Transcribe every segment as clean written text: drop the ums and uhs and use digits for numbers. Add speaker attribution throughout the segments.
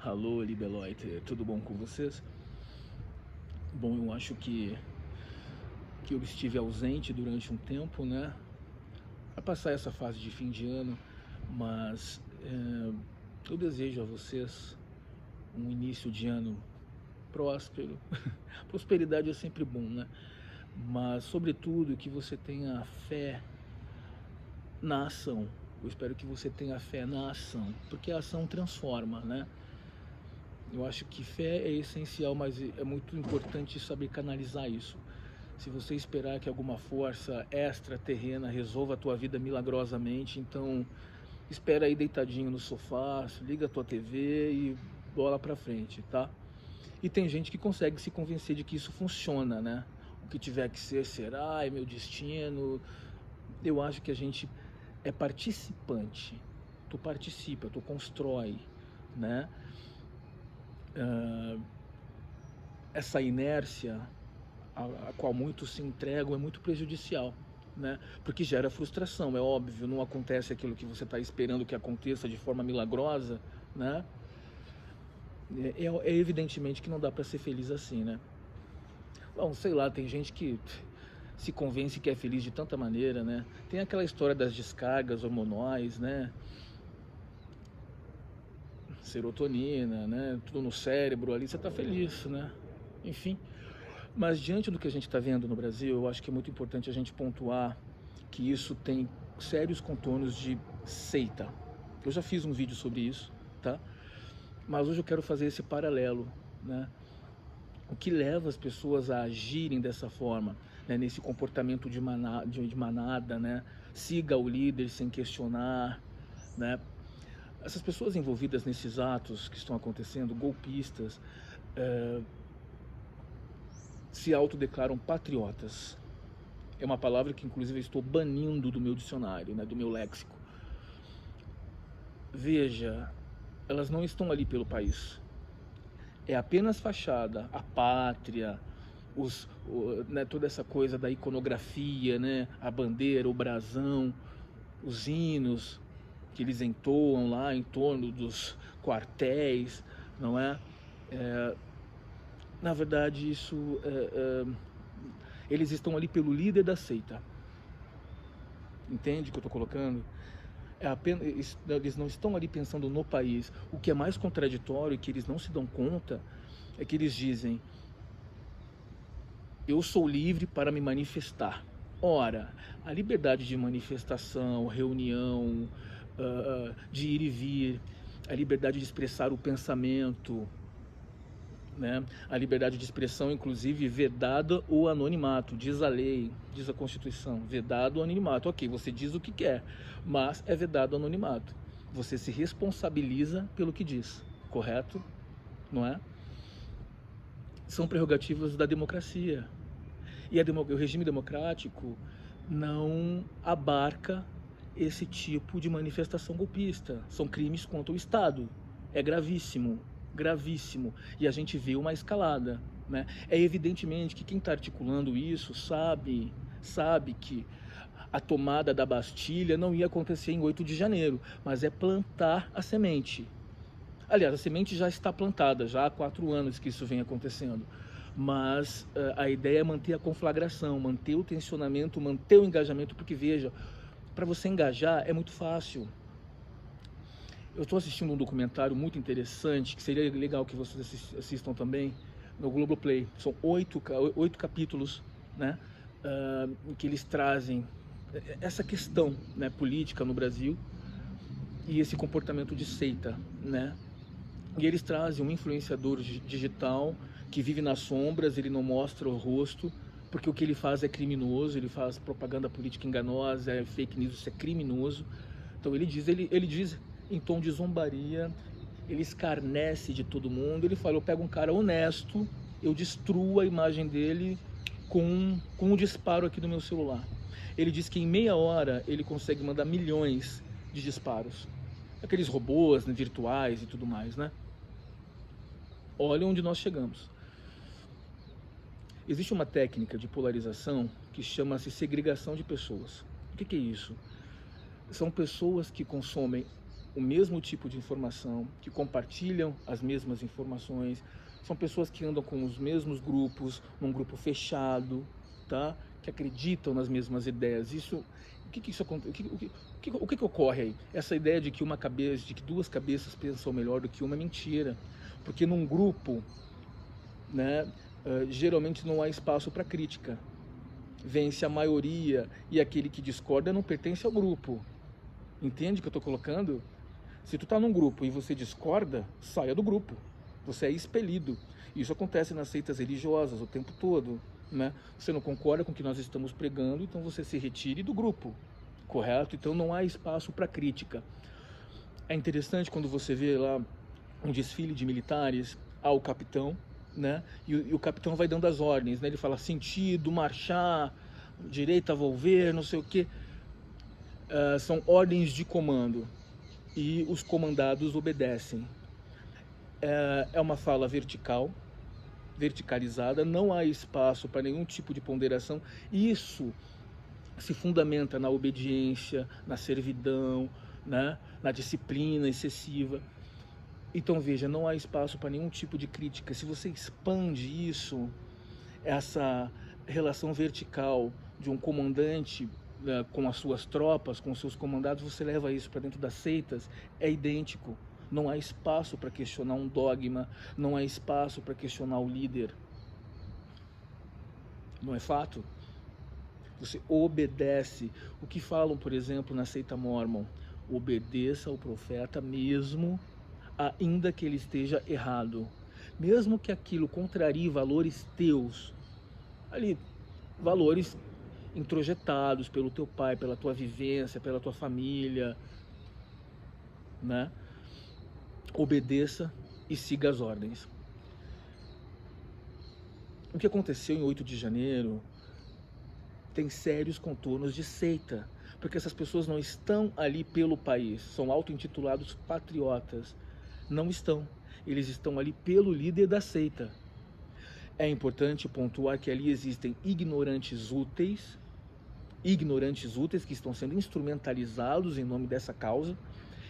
Speaker 1: Alô, Libeloite, tudo bom com vocês? Bom, eu acho que eu estive ausente durante um tempo, né? Para passar essa fase de fim de ano, mas eu desejo a vocês um início de ano próspero. Prosperidade é sempre bom, né? Mas, sobretudo, que você tenha fé na ação. Eu espero que você tenha fé na ação, porque a ação transforma, né? Eu acho que fé é essencial, mas é muito importante saber canalizar isso. Se você esperar que alguma força extraterrena resolva a tua vida milagrosamente, então espera aí deitadinho no sofá, liga a tua TV e bola pra frente, tá? E tem gente que consegue se convencer de que isso funciona, né? O que tiver que ser, será, é meu destino. Eu acho que a gente é participante. Tu participa, tu constrói, né? Essa inércia a qual muitos se entregam é muito prejudicial, né? Porque gera frustração, é óbvio, não acontece aquilo que você está esperando que aconteça de forma milagrosa, né? É evidentemente que não dá para ser feliz assim, né? Bom, sei lá, tem gente que se convence que é feliz de tanta maneira, né? Tem aquela história das descargas hormonais, né? Serotonina, né? Tudo no cérebro ali, você tá feliz, né? Enfim. Mas diante do que a gente está vendo no Brasil, eu acho que é muito importante a gente pontuar que isso tem sérios contornos de seita. Eu já fiz um vídeo sobre isso, tá? Mas hoje eu quero fazer esse paralelo, né? O que leva as pessoas a agirem dessa forma, né? Nesse comportamento de manada, né? Siga o líder sem questionar, né? Essas pessoas envolvidas nesses atos que estão acontecendo, golpistas, se autodeclaram patriotas. É uma palavra que inclusive eu estou banindo do meu dicionário, né, do meu léxico. Veja, elas não estão ali pelo país. É apenas fachada, a pátria, né, toda essa coisa da iconografia, né, a bandeira, o brasão, os hinos que eles entoam lá em torno dos quartéis, não é? Na verdade, eles estão ali pelo líder da seita. Entende o que eu estou colocando? Eles não estão ali pensando no país. O que é mais contraditório e que eles não se dão conta é que eles dizem: eu sou livre para me manifestar. Ora, a liberdade de manifestação, reunião, de ir e vir, a liberdade de expressar o pensamento, né? A liberdade de expressão, inclusive, vedada o anonimato, diz a lei, diz a Constituição, vedado o anonimato. Ok, você diz o que quer, mas é vedado o anonimato. Você se responsabiliza pelo que diz, correto? Não é? São prerrogativas da democracia. E o regime democrático não abarca esse tipo de manifestação golpista. São crimes contra o Estado. É gravíssimo, gravíssimo. E a gente vê uma escalada, né? É evidentemente que quem está articulando isso sabe que a tomada da Bastilha não ia acontecer em 8 de janeiro, mas é plantar a semente. Aliás, a semente já está plantada, já há 4 anos que isso vem acontecendo. Mas a ideia é manter a conflagração, manter o tensionamento, manter o engajamento, porque veja, para você engajar é muito fácil. Eu estou assistindo um documentário muito interessante, que seria legal que vocês assistam também, no Globoplay. São 8 capítulos, né, em que eles trazem essa questão, né, política no Brasil e esse comportamento de seita, né? E eles trazem um influenciador digital que vive nas sombras, ele não mostra o rosto, porque o que ele faz é criminoso, ele faz propaganda política enganosa, é fake news, isso é criminoso. Então ele diz em tom de zombaria, ele escarnece de todo mundo, ele fala: eu pego um cara honesto, eu destruo a imagem dele com um disparo aqui no meu celular. Ele diz que em meia hora ele consegue mandar milhões de disparos. Aqueles robôs, né, virtuais e tudo mais, né? Olha onde nós chegamos. Existe uma técnica de polarização que chama-se segregação de pessoas. O que é isso? São pessoas que consomem o mesmo tipo de informação, que compartilham as mesmas informações, são pessoas que andam com os mesmos grupos, num grupo fechado, tá? Que acreditam nas mesmas ideias. Isso, o que ocorre aí? Essa ideia de que duas cabeças pensam melhor do que uma é mentira, porque num grupo, né, geralmente não há espaço para crítica. Vence a maioria e aquele que discorda não pertence ao grupo. Entende o que eu estou colocando? Se tu está num grupo e você discorda, saia do grupo. Você é expelido. Isso acontece nas seitas religiosas o tempo todo, né? Você não concorda com o que nós estamos pregando, então você se retire do grupo, correto? Então não há espaço para crítica. É interessante quando você vê lá um desfile de militares, há o capitão, né? E o capitão vai dando as ordens, né? Ele fala sentido, marchar, direita, volver, não sei o quê. São ordens de comando e os comandados obedecem. É uma fala verticalizada, não há espaço para nenhum tipo de ponderação. Isso se fundamenta na obediência, na servidão, né? Na disciplina excessiva. Então veja, não há espaço para nenhum tipo de crítica. Se você expande isso, essa relação vertical de um comandante com as suas tropas, com os seus comandados, você leva isso para dentro das seitas, é idêntico. Não há espaço para questionar um dogma, não há espaço para questionar o líder. Não é fato? Você obedece. O que falam, por exemplo, na seita Mormon? Obedeça ao profeta mesmo, ainda que ele esteja errado. Mesmo que aquilo contrarie valores teus, ali, valores introjetados pelo teu pai, pela tua vivência, pela tua família, né? Obedeça e siga as ordens. O que aconteceu em 8 de janeiro tem sérios contornos de seita, porque essas pessoas não estão ali pelo país, são auto-intitulados patriotas, não estão, eles estão ali pelo líder da seita. É importante pontuar que ali existem ignorantes úteis que estão sendo instrumentalizados em nome dessa causa,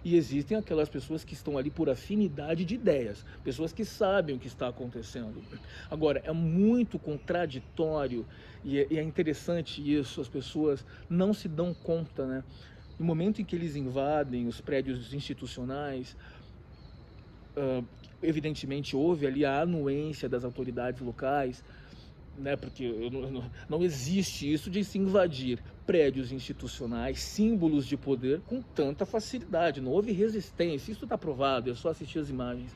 Speaker 1: e existem aquelas pessoas que estão ali por afinidade de ideias, pessoas que sabem o que está acontecendo. Agora, é muito contraditório, e é interessante isso, as pessoas não se dão conta, né? No momento em que eles invadem os prédios institucionais, evidentemente houve ali a anuência das autoridades locais, né, porque não existe isso de se invadir prédios institucionais, símbolos de poder com tanta facilidade. Não houve resistência, isso está provado, é só assistir as imagens.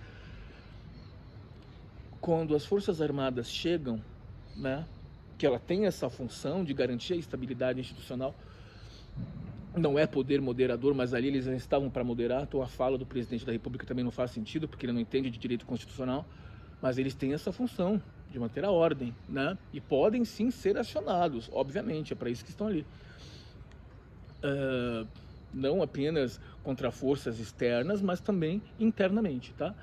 Speaker 1: Quando as Forças Armadas chegam, né, que ela tem essa função de garantir a estabilidade institucional, não é poder moderador, mas ali eles já estavam para moderar, então a fala do presidente da República também não faz sentido, porque ele não entende de direito constitucional, mas eles têm essa função de manter a ordem, né? E podem sim ser acionados, obviamente, é para isso que estão ali. Não apenas contra forças externas, mas também internamente, tá?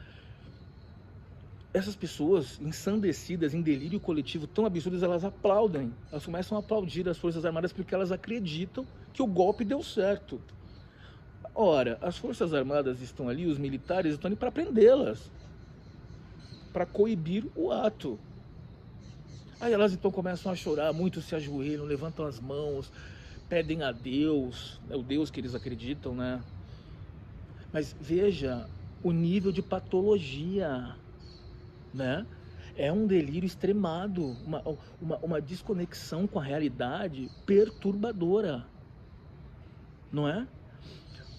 Speaker 1: Essas pessoas ensandecidas em delírio coletivo tão absurdas, elas aplaudem, elas começam a aplaudir as Forças Armadas porque elas acreditam que o golpe deu certo. Ora, as Forças Armadas estão ali, os militares estão ali para prendê-las, para coibir o ato. Aí elas então começam a chorar, muitos se ajoelham, levantam as mãos, pedem a Deus, o Deus que eles acreditam, né? Mas veja o nível de patologia, né? É um delírio extremado, uma desconexão com a realidade perturbadora, não é?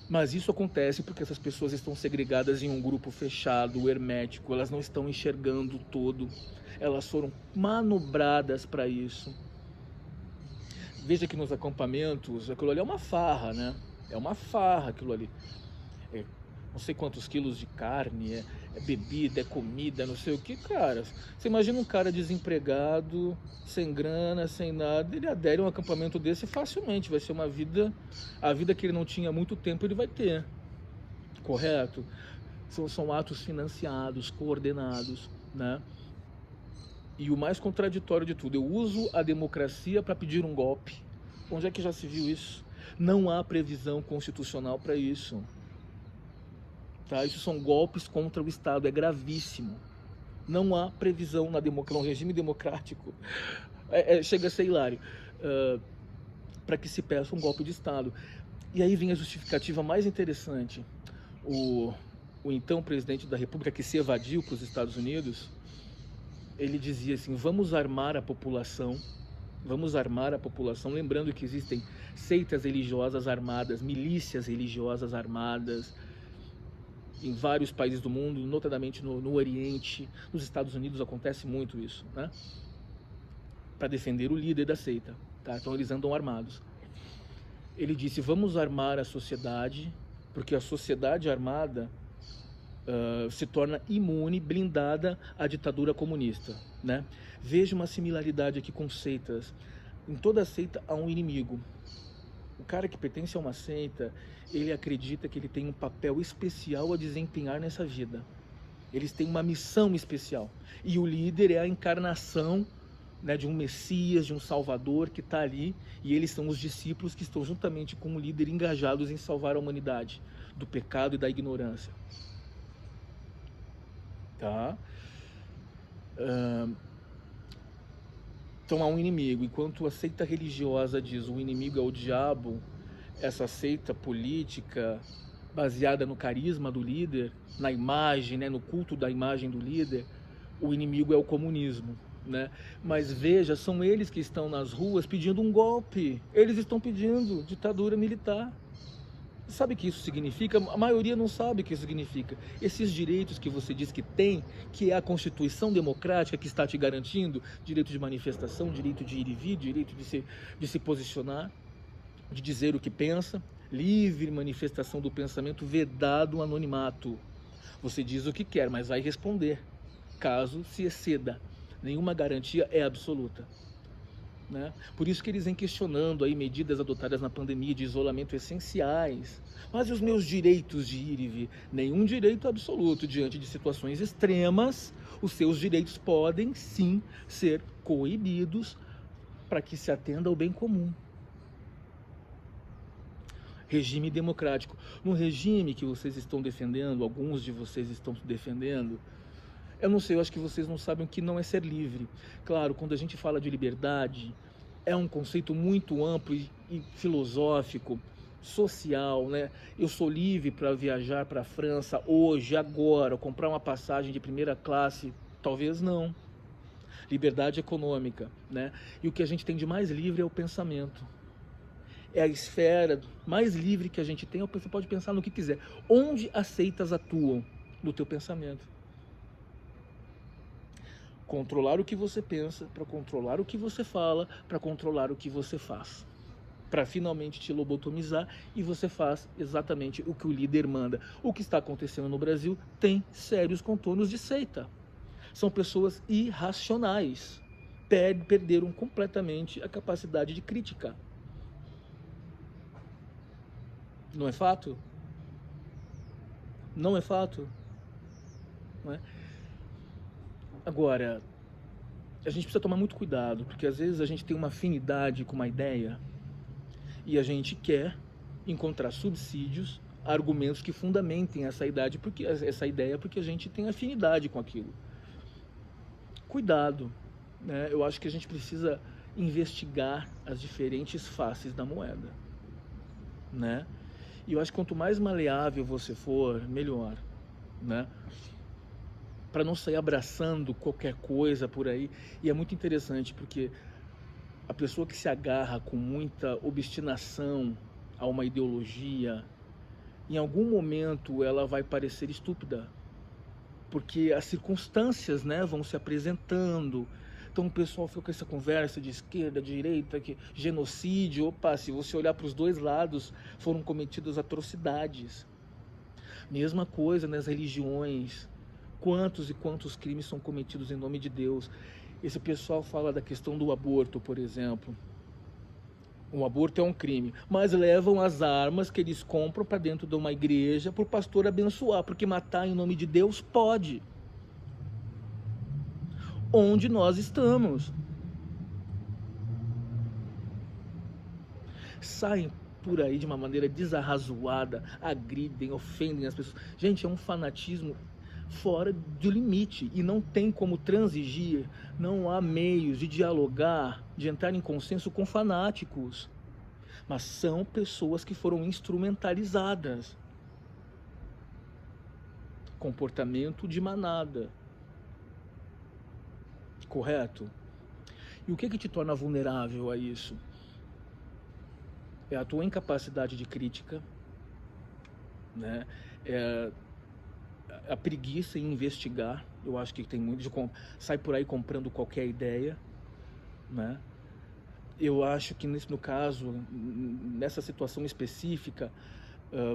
Speaker 1: Mas isso acontece porque essas pessoas estão segregadas em um grupo fechado, hermético, elas não estão enxergando o todo, elas foram manobradas para isso. Veja que nos acampamentos, aquilo ali é uma farra, né? É uma farra aquilo ali. Não sei quantos quilos de carne, é bebida, é comida, não sei o que, cara. Você imagina um cara desempregado, sem grana, sem nada, ele adere a um acampamento desse facilmente, vai ser uma vida, a vida que ele não tinha há muito tempo ele vai ter, correto? São atos financiados, coordenados, né? E o mais contraditório de tudo, eu uso a democracia para pedir um golpe. Onde é que já se viu isso? Não há previsão constitucional para isso. tá? Isso são golpes contra o Estado, é gravíssimo. Não há previsão no regime democrático, chega a ser hilário, para que se peça um golpe de Estado. E aí vem a justificativa mais interessante. O então presidente da República, que se evadiu para os Estados Unidos, ele dizia assim: vamos armar a população, lembrando que existem seitas religiosas armadas, milícias religiosas armadas em vários países do mundo, notadamente no Oriente. Nos Estados Unidos acontece muito isso, né? Para defender o líder da seita, tá? Então eles andam armados. Ele disse: vamos armar a sociedade, porque a sociedade armada se torna imune, blindada à ditadura comunista, né? Veja uma similaridade aqui com seitas. Em toda seita há um inimigo. O cara que pertence a uma seita, ele acredita que ele tem um papel especial a desempenhar nessa vida. Eles têm uma missão especial. E o líder é a encarnação, né, de um Messias, de um Salvador que está ali, e eles são os discípulos que estão juntamente com o líder engajados em salvar a humanidade do pecado e da ignorância. Tá? Então há um inimigo. Enquanto a seita religiosa diz o inimigo é o diabo, essa seita política baseada no carisma do líder, na imagem, né, no culto da imagem do líder, o inimigo é o comunismo, né? Mas veja, são eles que estão nas ruas pedindo um golpe. Eles estão pedindo ditadura militar. Sabe o que isso significa? A maioria não sabe o que isso significa. Esses direitos que você diz que tem, que é a Constituição Democrática que está te garantindo, direito de manifestação, direito de ir e vir, direito de se posicionar, de dizer o que pensa, livre manifestação do pensamento, vedado o anonimato. Você diz o que quer, mas vai responder, caso se exceda. Nenhuma garantia é absoluta, né? Por isso que eles vêm questionando aí medidas adotadas na pandemia de isolamento essenciais. Mas e os meus direitos de ir e vir? Nenhum direito absoluto. Diante de situações extremas, os seus direitos podem sim ser coibidos para que se atenda ao bem comum. Regime democrático. No regime que vocês estão defendendo, alguns de vocês estão defendendo, eu não sei, eu acho que vocês não sabem o que não é ser livre. Claro, quando a gente fala de liberdade, é um conceito muito amplo e filosófico, social, né? Eu sou livre para viajar para a França hoje, agora, comprar uma passagem de primeira classe? Talvez não. Liberdade econômica, né? E o que a gente tem de mais livre é o pensamento. É a esfera mais livre que a gente tem. Você pode pensar no que quiser. Onde as seitas atuam? No teu pensamento. Controlar o que você pensa, para controlar o que você fala, para controlar o que você faz. Para finalmente te lobotomizar e você faz exatamente o que o líder manda. O que está acontecendo no Brasil tem sérios contornos de seita. São pessoas irracionais. Perderam completamente a capacidade de crítica. Não é fato? Não é fato? Não é? Agora, a gente precisa tomar muito cuidado, porque às vezes a gente tem uma afinidade com uma ideia e a gente quer encontrar subsídios, argumentos que fundamentem essa ideia, porque a gente tem afinidade com aquilo. Cuidado, né? Eu acho que a gente precisa investigar as diferentes faces da moeda, né? E eu acho que quanto mais maleável você for, melhor, né? Para não sair abraçando qualquer coisa por aí. E é muito interessante, porque a pessoa que se agarra com muita obstinação a uma ideologia, em algum momento ela vai parecer estúpida, porque as circunstâncias, né, vão se apresentando. Então o pessoal fica com essa conversa de esquerda, direita, que genocídio. Opa, se você olhar para os dois lados, foram cometidas atrocidades. Mesma coisa nas religiões. Quantos e quantos crimes são cometidos em nome de Deus? Esse pessoal fala da questão do aborto, por exemplo. O aborto é um crime, mas levam as armas que eles compram para dentro de uma igreja para o pastor abençoar, porque matar em nome de Deus pode. Onde nós estamos? Saem por aí de uma maneira desarrazoada, agridem, ofendem as pessoas. Gente, é um fanatismo fora do limite e não tem como transigir, não há meios de dialogar, de entrar em consenso com fanáticos, mas são pessoas que foram instrumentalizadas. Comportamento de manada, correto? E o que te torna vulnerável a isso? É a tua incapacidade de crítica, né? É a preguiça em investigar. Eu acho que tem muito de sai por aí comprando qualquer ideia, né? Eu acho que no caso, nessa situação específica,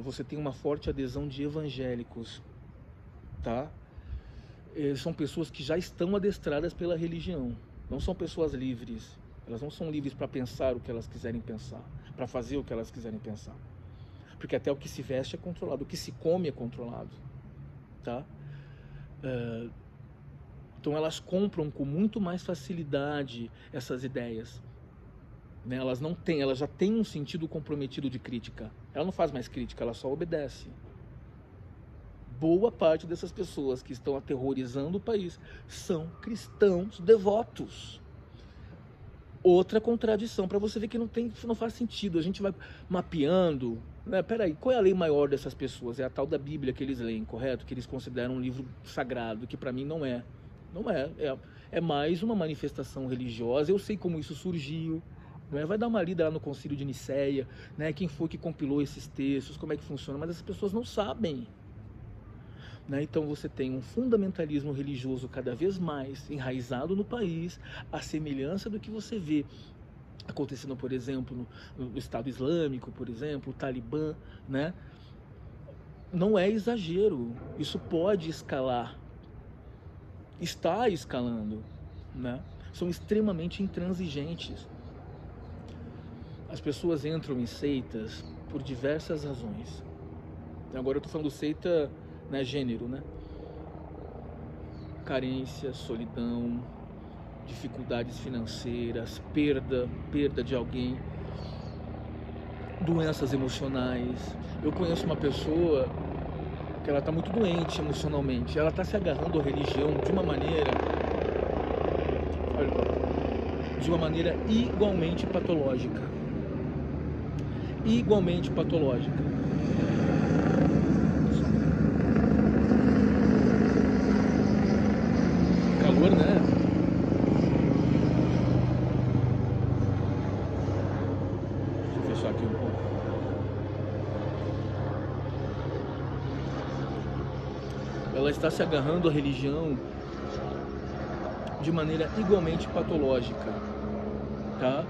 Speaker 1: você tem uma forte adesão de evangélicos, tá? São pessoas que já estão adestradas pela religião, não são pessoas livres. Elas não são livres para pensar o que elas quiserem pensar, para fazer o que elas quiserem pensar, porque até o que se veste é controlado, o que se come é controlado, tá? Então elas compram com muito mais facilidade essas ideias, né? Elas já têm um sentido comprometido de crítica. Ela não faz mais crítica, ela só obedece. Boa parte dessas pessoas que estão aterrorizando o país são cristãos devotos. Outra contradição, para você ver que não faz sentido. A gente vai mapeando, né? Peraí, qual é a lei maior dessas pessoas? É a tal da Bíblia que eles leem, correto? Que eles consideram um livro sagrado, que para mim não é. Não é. É mais uma manifestação religiosa. Eu sei como isso surgiu, né? Vai dar uma lida lá no Concílio de Nicéia, né? Quem foi que compilou esses textos, como é que funciona, mas essas pessoas não sabem. Né? Então você tem um fundamentalismo religioso cada vez mais enraizado no país, à semelhança do que você vê acontecendo, por exemplo, no Estado Islâmico, por exemplo, o Talibã, né? Não é exagero, isso pode escalar, está escalando, né? São extremamente intransigentes. As pessoas entram em seitas por diversas razões. Agora eu estou falando seita, né, gênero, né? Carência, solidão, dificuldades financeiras, perda de alguém, doenças emocionais. Eu conheço uma pessoa que ela está muito doente emocionalmente, ela está se agarrando à religião de uma maneira igualmente patológica. Igualmente patológica. Calor, né? Deixa eu fechar aqui um pouco. Ela está se agarrando à religião de maneira igualmente patológica, tá?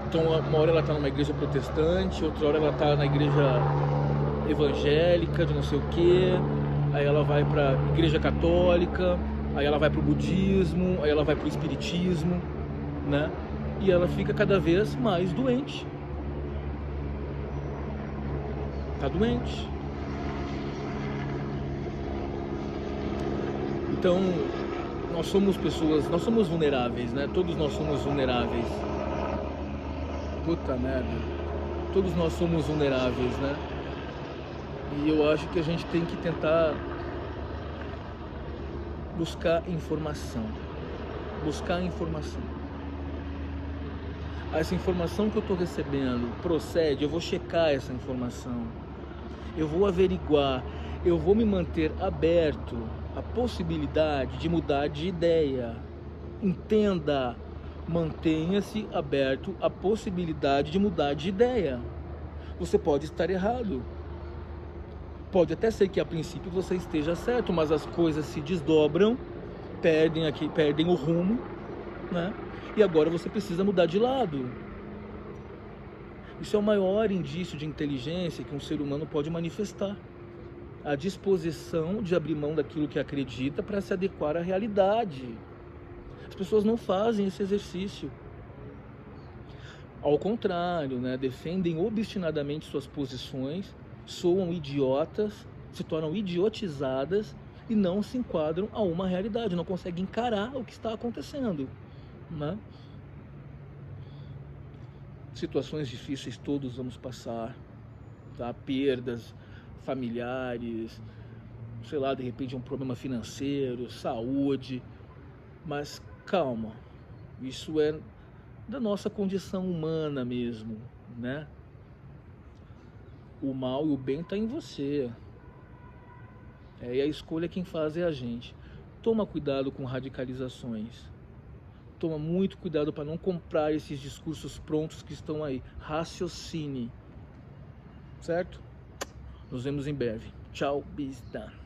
Speaker 1: Então, uma hora ela está numa igreja protestante, outra hora ela está na igreja evangélica, de não sei o quê, aí ela vai para a igreja católica, aí ela vai para o budismo, aí ela vai para o espiritismo, né? E ela fica cada vez mais doente. Tá doente. Então, nós somos pessoas, nós somos vulneráveis, né? Todos nós somos vulneráveis. Puta merda. Todos nós somos vulneráveis, né? E eu acho que a gente tem que tentar buscar informação. Buscar informação. Essa informação que eu estou recebendo procede, eu vou checar essa informação. Eu vou averiguar, eu vou me manter aberto à possibilidade de mudar de ideia. Entenda, mantenha-se aberto à possibilidade de mudar de ideia. Você pode estar errado. Pode até ser que a princípio você esteja certo, mas as coisas se desdobram, perdem o rumo, né? E agora você precisa mudar de lado. Isso é o maior indício de inteligência que um ser humano pode manifestar. A disposição de abrir mão daquilo que acredita para se adequar à realidade. As pessoas não fazem esse exercício. Ao contrário, né? Defendem obstinadamente suas posições, soam idiotas, se tornam idiotizadas e não se enquadram a uma realidade, não conseguem encarar o que está acontecendo, né? situações difíceis todos vamos passar, tá? Perdas familiares, sei lá, de repente um problema financeiro, saúde, mas calma, isso é da nossa condição humana mesmo, né? O mal e o bem tá em você, e a escolha quem faz é a gente. Toma cuidado com radicalizações, toma muito cuidado para não comprar esses discursos prontos que estão aí, raciocine, certo? Nos vemos em breve. Tchau, bis done.